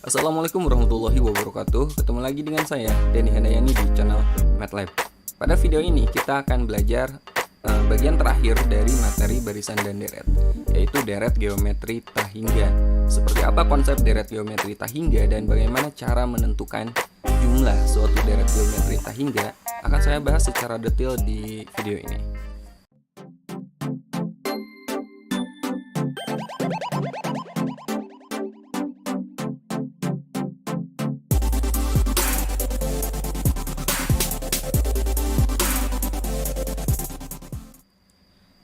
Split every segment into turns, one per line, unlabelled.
Assalamualaikum warahmatullahi wabarakatuh. Ketemu lagi dengan saya, Denny Handayani di channel MATLAB. Pada video ini kita akan belajar bagian terakhir dari materi barisan dan deret, yaitu deret geometri tahingga. Seperti apa konsep deret geometri tahingga dan bagaimana cara menentukan jumlah suatu deret geometri tahingga akan saya bahas secara detail di video ini.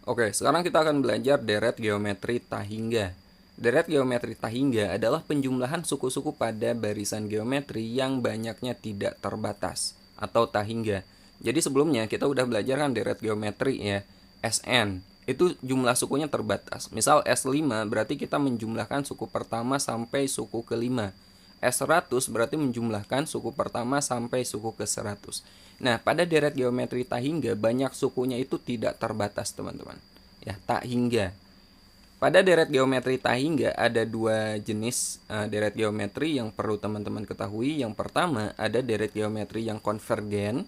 Oke, sekarang kita akan belajar deret geometri tahingga. Deret geometri tahingga adalah penjumlahan suku-suku pada barisan geometri yang banyaknya tidak terbatas atau tahingga. Jadi sebelumnya kita udah belajar kan deret geometri ya, Sn. Itu jumlah sukunya terbatas. Misal S5 berarti kita menjumlahkan suku pertama sampai suku kelima. S100 berarti menjumlahkan suku pertama sampai suku ke-100. Nah, pada deret geometri tahingga banyak sukunya itu tidak terbatas, teman-teman. Ya, tahingga. Pada deret geometri tahingga ada dua jenis deret geometri yang perlu teman-teman ketahui. Yang pertama ada deret geometri yang konvergen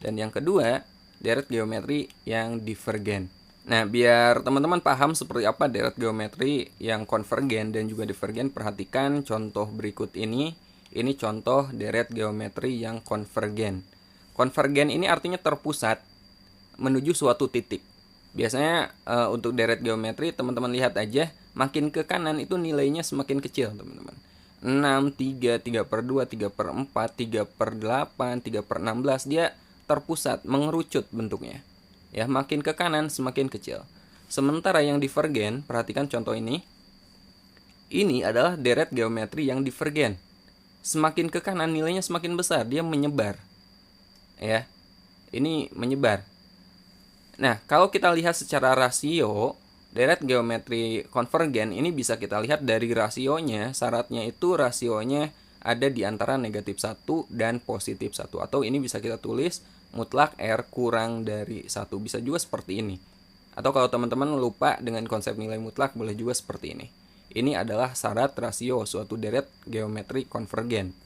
dan yang kedua deret geometri yang divergen. Nah, biar teman-teman paham seperti apa deret geometri yang konvergen dan juga divergen, perhatikan contoh berikut ini. Ini contoh deret geometri yang konvergen. Konvergen ini artinya terpusat menuju suatu titik. Biasanya untuk deret geometri, teman-teman lihat aja, makin ke kanan itu nilainya semakin kecil, teman-teman. 6, 3, 3/2, 3/4, 3/8, 3/16, dia terpusat, mengerucut bentuknya. Ya, makin ke kanan semakin kecil. Sementara yang divergen, perhatikan contoh ini. Ini adalah deret geometri yang divergen. Semakin ke kanan nilainya semakin besar, dia menyebar. Ya. Ini menyebar. Nah, kalau kita lihat secara rasio, deret geometri konvergen ini bisa kita lihat dari rasionya. Syaratnya itu rasionya ada di antara -1 dan +1, atau ini bisa kita tulis mutlak R kurang dari 1. Bisa juga seperti ini. Atau kalau teman-teman lupa dengan konsep nilai mutlak, boleh juga seperti ini. Ini adalah syarat rasio suatu deret geometri konvergen.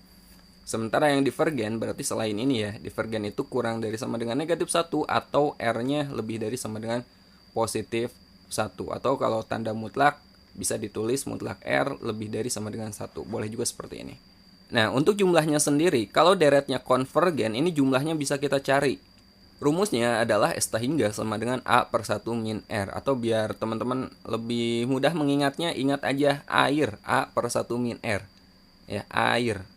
Sementara yang divergen berarti selain ini ya, divergen itu kurang dari sama dengan -1 atau R-nya lebih dari sama dengan +1. Atau kalau tanda mutlak bisa ditulis mutlak R lebih dari sama dengan 1. Boleh juga seperti ini. Nah, untuk jumlahnya sendiri, kalau deretnya konvergen, ini jumlahnya bisa kita cari. Rumusnya adalah S tahingga sama dengan A/1 min R. Atau biar teman-teman lebih mudah mengingatnya, ingat aja air, A/1 min R. Ya, air.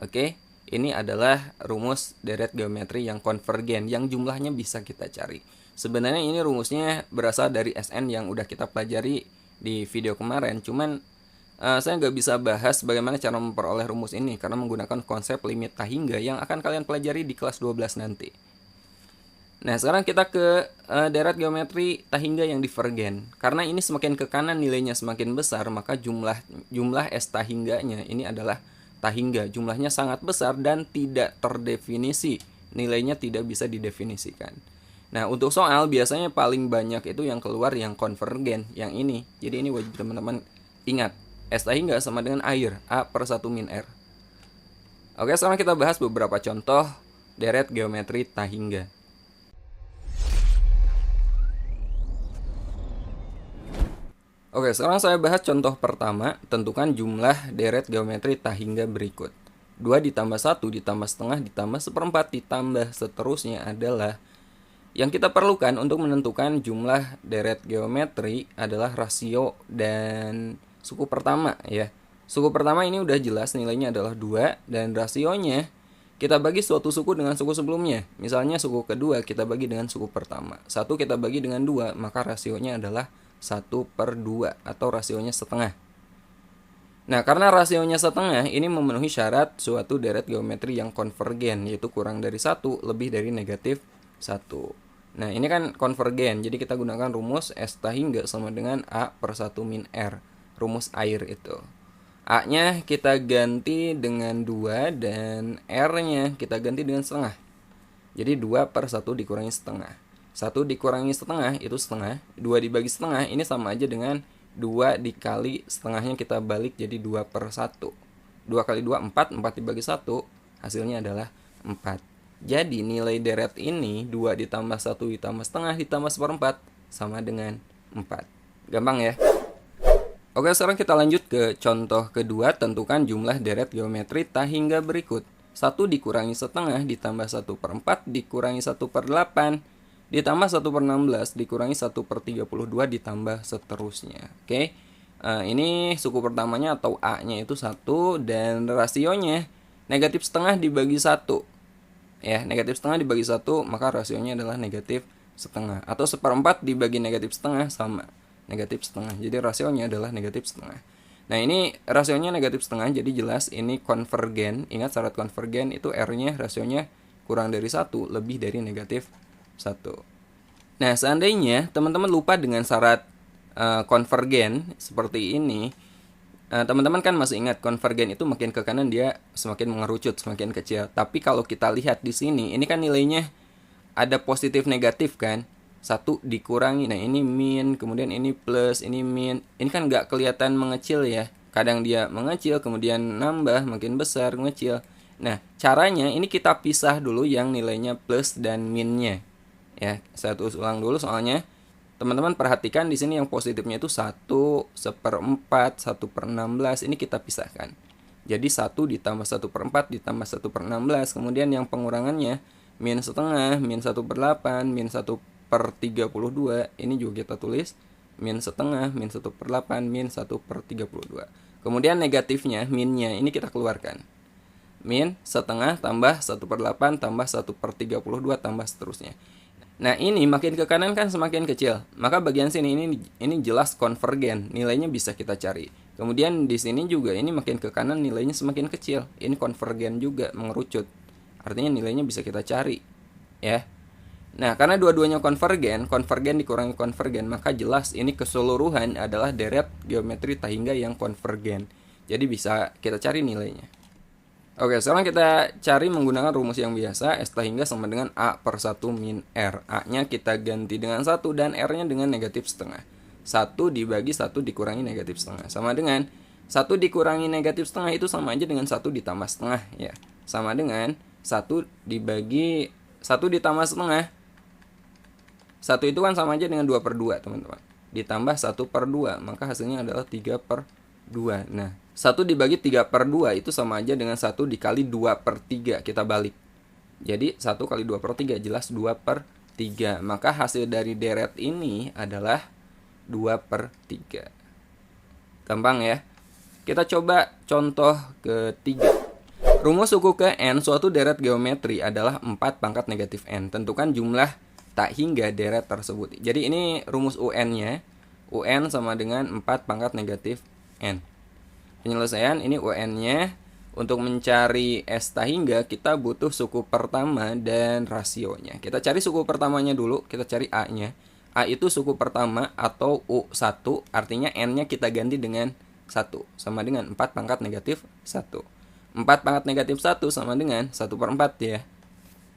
Oke, ini adalah rumus deret geometri yang konvergen, yang jumlahnya bisa kita cari. Sebenarnya ini rumusnya berasal dari Sn yang udah kita pelajari di video kemarin, cuman saya nggak bisa bahas bagaimana cara memperoleh rumus ini karena menggunakan konsep limit tahingga yang akan kalian pelajari di kelas 12 nanti. Nah, sekarang kita ke deret geometri tahingga yang divergen. Karena ini semakin ke kanan nilainya semakin besar, maka jumlah S tahingganya ini adalah tahingga. Jumlahnya sangat besar dan tidak terdefinisi. Nilainya tidak bisa didefinisikan. Nah, untuk soal biasanya paling banyak itu yang keluar yang konvergen, yang ini. Jadi ini wajib teman-teman ingat. S tahingga sama dengan air, A/1 min R. Oke, sekarang kita bahas beberapa contoh deret geometri tahingga. Oke, sekarang saya bahas contoh pertama. Tentukan jumlah deret geometri tahingga berikut. 2 ditambah 1 ditambah setengah ditambah 1/4 ditambah seterusnya adalah yang kita perlukan untuk menentukan jumlah deret geometri adalah rasio dan suku pertama ya. Suku pertama ini udah jelas nilainya adalah 2 dan rasionya kita bagi suatu suku dengan suku sebelumnya. Misalnya suku kedua kita bagi dengan suku pertama. 1 kita bagi dengan 2, maka rasionya adalah 1/2 atau rasionya setengah. Nah, karena rasionya setengah, ini memenuhi syarat suatu deret geometri yang konvergen, yaitu kurang dari 1 lebih dari -1. Nah, ini kan konvergen, jadi kita gunakan rumus S tahingga sama dengan A/1 min R. Rumus air itu. A-nya kita ganti dengan 2 dan R-nya kita ganti dengan setengah. Jadi 2/1 dikurangi setengah. 1 dikurangi setengah itu setengah. 2 dibagi setengah ini sama aja dengan 2 dikali setengahnya kita balik jadi 2/1. 2 kali 2 4, 4 dibagi 1, hasilnya adalah 4. Jadi nilai deret ini 2 ditambah 1 ditambah setengah ditambah seperempat sama dengan 4. Gampang ya? Oke, sekarang kita lanjut ke contoh kedua. Tentukan jumlah deret geometri tak hingga berikut. 1 dikurangi setengah ditambah 1 per 4 dikurangi 1 per 8 ditambah 1 per 16 dikurangi 1 per 32 ditambah seterusnya. Oke, ini suku pertamanya atau A-nya itu 1 dan rasionya negatif setengah dibagi 1. Ya, negatif setengah dibagi 1, maka rasionya adalah negatif setengah. Atau seperempat dibagi negatif setengah sama negatif setengah. Jadi rasionya adalah negatif setengah. Nah, ini rasionya negatif setengah, jadi jelas ini konvergen. Ingat syarat konvergen itu R-nya rasionya kurang dari 1, lebih dari negatif 1. Nah, seandainya teman-teman lupa dengan syarat konvergen seperti ini, teman-teman kan masih ingat konvergen itu makin ke kanan dia semakin mengerucut, semakin kecil. Tapi kalau kita lihat di sini, ini kan nilainya ada positif negatif kan. 1 dikurangi, nah ini min, kemudian ini plus, ini min. Ini kan nggak kelihatan mengecil ya. Kadang dia mengecil, kemudian nambah, makin besar, mengecil. Nah, caranya ini kita pisah dulu yang nilainya plus dan minnya. Ya, saya tulis ulang dulu soalnya. Teman-teman perhatikan di sini yang positifnya itu 1 seperempat, 1 per 16, ini kita pisahkan. Jadi 1 ditambah 1 per 4 ditambah 1 per 16, kemudian yang pengurangannya min setengah, min 1 per 8, min 1 per 32, ini juga kita tulis min setengah, min 1 per 8, min 1 per 32. Kemudian negatifnya, minnya, ini kita keluarkan. Min setengah tambah 1 per 8 tambah 1 per 32 tambah seterusnya. Nah, ini makin ke kanan kan semakin kecil. Maka bagian sini ini jelas konvergen, nilainya bisa kita cari. Kemudian di sini juga ini makin ke kanan nilainya semakin kecil. Ini konvergen juga, mengerucut. Artinya nilainya bisa kita cari, ya. Nah, karena dua-duanya konvergen dikurangi konvergen, maka jelas ini keseluruhan adalah deret geometri tak hingga yang konvergen. Jadi bisa kita cari nilainya. Oke, sekarang kita cari menggunakan rumus yang biasa. S tak hingga sama dengan A per 1 min R. A-nya kita ganti dengan 1 dan R-nya dengan negatif setengah. 1 dibagi 1 dikurangi negatif setengah. Sama dengan 1 dikurangi negatif setengah itu sama aja dengan 1 ditambah setengah. Ya, sama dengan 1 dibagi 1 ditambah setengah. 1 itu kan sama aja dengan 2 per 2, teman-teman. Ditambah 1 per 2, maka hasilnya adalah 3 per 2. Nah, 1 dibagi 3 per 2 itu sama aja dengan 1 dikali 2 per 3. Kita balik. Jadi 1 kali 2 per 3 jelas 2 per 3. Maka hasil dari deret ini adalah 2 per 3. Gampang ya. Kita coba contoh ketiga. Rumus suku ke N suatu deret geometri adalah 4 pangkat negatif N. Tentukan jumlah tak hingga deret tersebut. Jadi ini rumus UN-nya. UN sama dengan 4 pangkat negatif N. Penyelesaian ini UN-nya. Untuk mencari S tak hingga kita butuh suku pertama dan rasionya. Kita cari suku pertamanya dulu, kita cari A-nya. A itu suku pertama atau U1, artinya N-nya kita ganti dengan 1, sama dengan 4 pangkat negatif 1. 4 pangkat negatif 1 sama dengan 1 per 4 ya.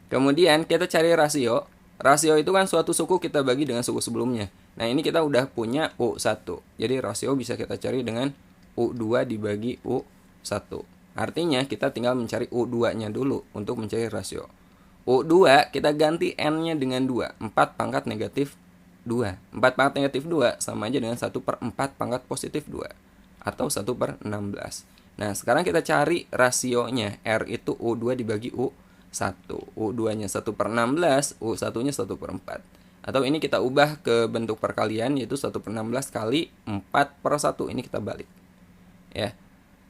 Kemudian kita cari rasio. Rasio itu kan suatu suku kita bagi dengan suku sebelumnya. Nah, ini kita udah punya U1. Jadi rasio bisa kita cari dengan U2 dibagi U1. Artinya kita tinggal mencari U2-nya dulu untuk mencari rasio. U2 kita ganti N-nya dengan 2. 4 pangkat negatif 2. 4 pangkat negatif 2 sama aja dengan 1 per 4 pangkat positif 2. Atau 1 per 16. Nah, sekarang kita cari rasionya. R itu U2 dibagi U1. U2-nya 1 per 16, U1-nya 1 per 4. Atau ini kita ubah ke bentuk perkalian, yaitu 1 per 16 kali 4 per 1. Ini kita balik. Ya.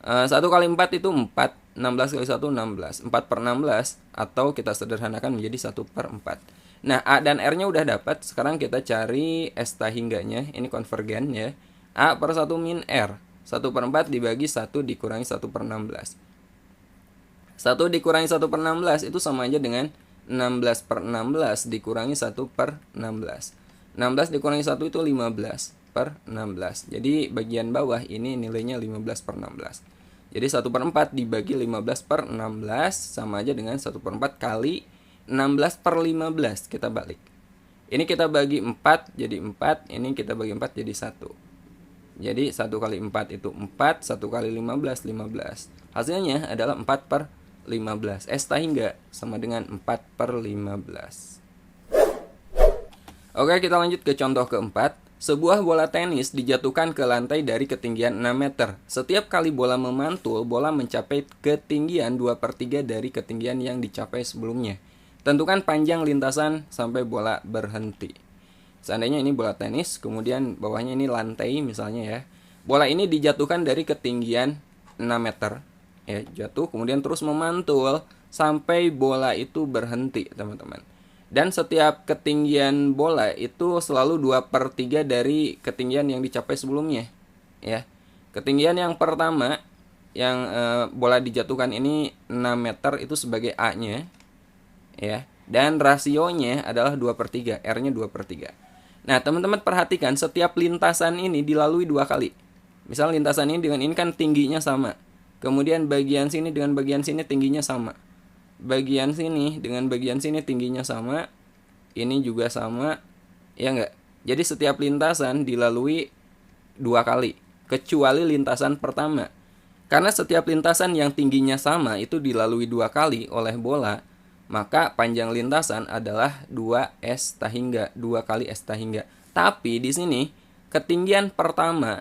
1 kali 4 itu 4. 16 kali 1, 16. 4 per 16. Atau kita sederhanakan menjadi 1 per 4. Nah, A dan R-nya udah dapat. Sekarang kita cari S tak hingganya. Ini konvergen ya. A per 1 min R. 1 per 4 dibagi 1 dikurangi 1 per 16. 1 dikurangi 1 per 16 itu sama aja dengan 16 per 16 dikurangi 1 per 16. 16 dikurangi 1 itu 15 per 16. Jadi bagian bawah ini nilainya 15 per 16. Jadi 1 per 4 dibagi 15 per 16 sama aja dengan 1 per 4 kali 16 per 15. Kita balik. Ini kita bagi 4 jadi 4. Ini kita bagi 4 jadi 1. Jadi 1 kali 4 itu 4, 1 kali 15, 15. Hasilnya adalah 4/15. S tahingga sama dengan 4/15. Oke, kita lanjut ke contoh keempat. Sebuah bola tenis dijatuhkan ke lantai dari ketinggian 6 meter. Setiap kali bola memantul, bola mencapai ketinggian 2/3 dari ketinggian yang dicapai sebelumnya. Tentukan panjang lintasan sampai bola berhenti. Seandainya ini bola tenis, kemudian bawahnya ini lantai misalnya ya. Bola ini dijatuhkan dari ketinggian 6 meter. Ya, jatuh kemudian terus memantul sampai bola itu berhenti, teman-teman. Dan setiap ketinggian bola itu selalu 2/3 dari ketinggian yang dicapai sebelumnya. Ya. Ketinggian yang pertama yang bola dijatuhkan ini 6 meter itu sebagai A-nya. Ya. Dan rasionya adalah 2/3, R-nya 2/3. Nah, teman-teman perhatikan setiap lintasan ini dilalui 2 kali. Misal lintasan ini dengan ini kan tingginya sama. Kemudian bagian sini dengan bagian sini tingginya sama. Bagian sini dengan bagian sini tingginya sama. Ini juga sama. Ya enggak? Jadi setiap lintasan dilalui 2 kali. Kecuali lintasan pertama. Karena setiap lintasan yang tingginya sama itu dilalui 2 kali oleh bola, maka panjang lintasan adalah 2S tahingga, 2 kali S tahingga. Tapi di sini ketinggian pertama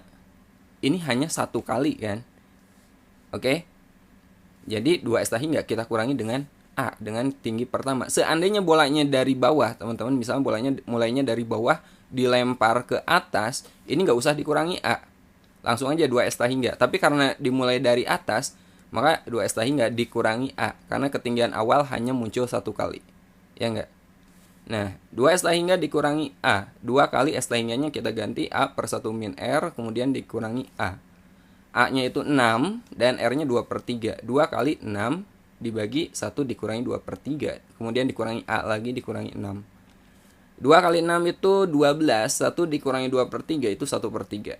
ini hanya 1 kali kan. Oke. Jadi 2S tahingga kita kurangi dengan A, dengan tinggi pertama. Seandainya bolanya dari bawah, teman-teman, misalnya bolanya mulainya dari bawah dilempar ke atas, ini nggak usah dikurangi A. Langsung aja 2S tahingga. Tapi karena dimulai dari atas, maka 2S tahingga dikurangi A, karena ketinggian awal hanya muncul 1 kali. Ya enggak? Nah, 2S tahingga dikurangi A. 2 kali S tahingganya kita ganti A per 1 min R, kemudian dikurangi A. A-nya itu 6, dan R-nya 2/3. 2 kali 6 dibagi 1 dikurangi 2/3. Kemudian dikurangi A lagi, dikurangi 6. 2 kali 6 itu 12, 1 dikurangi 2/3 itu 1/3.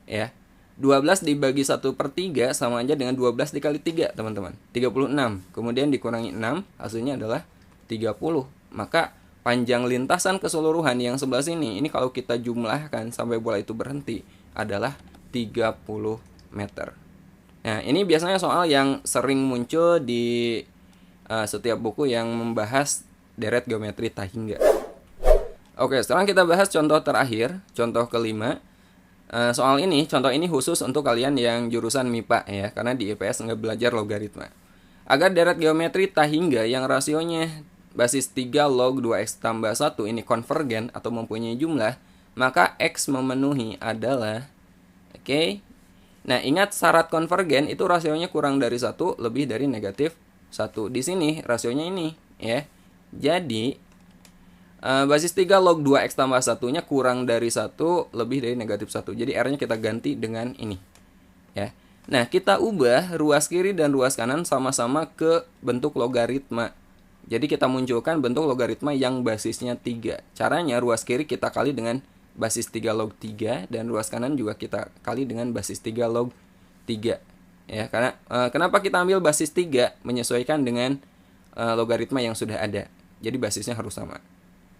Ya. 12 dibagi 1/3 sama aja dengan 12 dikali 3, teman-teman. 36. Kemudian dikurangi 6, hasilnya adalah 30. Maka panjang lintasan keseluruhan yang sebelah sini, ini kalau kita jumlahkan sampai bola itu berhenti, adalah 30 meter. Nah, ini biasanya soal yang sering muncul di setiap buku yang membahas deret geometri tahingga. Oke, sekarang kita bahas contoh terakhir, contoh kelima. Soal ini, contoh ini khusus untuk kalian yang jurusan MIPA ya, karena di IPS nggak belajar logaritma. Agar deret geometri tahingga yang rasionya basis 3 log 2x tambah 1 ini konvergen atau mempunyai jumlah, maka x memenuhi adalah, oke. Nah, ingat syarat konvergen itu rasionya kurang dari 1 lebih dari negatif 1. Di sini rasionya ini ya. Jadi basis 3 log 2x tambah 1-nya kurang dari 1 lebih dari negatif 1. Jadi R-nya kita ganti dengan ini. Ya. Nah, kita ubah ruas kiri dan ruas kanan sama-sama ke bentuk logaritma. Jadi kita munculkan bentuk logaritma yang basisnya 3. Caranya ruas kiri kita kali dengan basis 3 log 3 dan ruas kanan juga kita kali dengan basis 3 log 3. Ya, karena kenapa kita ambil basis 3? Menyesuaikan dengan logaritma yang sudah ada. Jadi basisnya harus sama.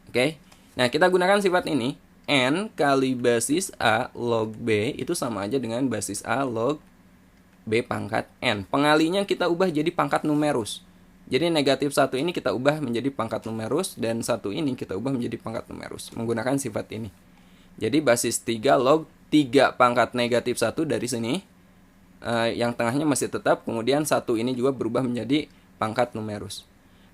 Oke. Nah, kita gunakan sifat ini. N kali basis A log B itu sama aja dengan basis A log B pangkat N. Pengalinya kita ubah jadi pangkat numerus. Jadi negatif 1 ini kita ubah menjadi pangkat numerus, dan 1 ini kita ubah menjadi pangkat numerus menggunakan sifat ini. Jadi basis 3 log 3 pangkat negatif 1 dari sini. Yang tengahnya masih tetap, kemudian 1 ini juga berubah menjadi pangkat numerus.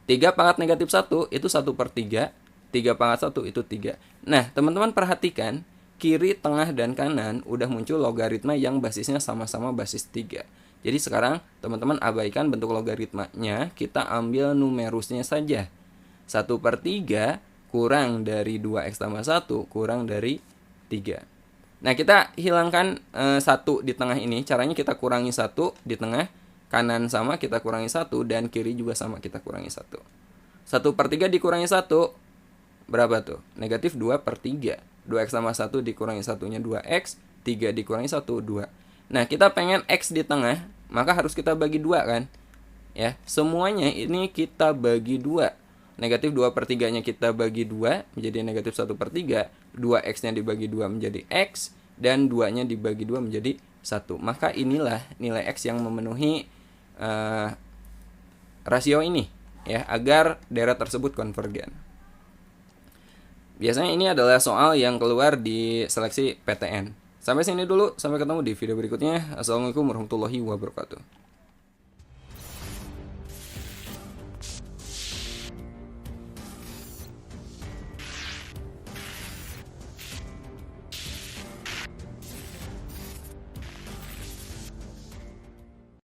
3 pangkat negatif 1 itu 1/3. 3 pangkat 1 itu 3. Nah, teman-teman perhatikan, kiri, tengah, dan kanan udah muncul logaritma yang basisnya sama-sama basis 3. Jadi sekarang teman-teman abaikan bentuk logaritmanya, kita ambil numerusnya saja. 1/3 kurang dari 2x tambah 1 kurang dari 3. Nah, kita hilangkan 1 di tengah ini. Caranya kita kurangi 1 di tengah, kanan sama kita kurangi 1, dan kiri juga sama kita kurangi 1. 1/3 dikurangi 1 berapa tuh? Negatif 2/3. 2x tambah 1 dikurangi 1-nya 2x, 3 dikurangi 1, 2. Nah, kita pengen x di tengah, maka harus kita bagi 2 kan? Ya, semuanya ini kita bagi 2. Negatif 2/3-nya kita bagi 2 menjadi negatif 1/3. 2x-nya dibagi 2 menjadi x, dan 2-nya dibagi 2 menjadi 1. Maka inilah nilai X yang memenuhi rasio ini ya, agar deret tersebut konvergen. Biasanya ini adalah soal yang keluar di seleksi PTN. Sampai sini dulu, sampai ketemu di video berikutnya. Assalamualaikum warahmatullahi wabarakatuh.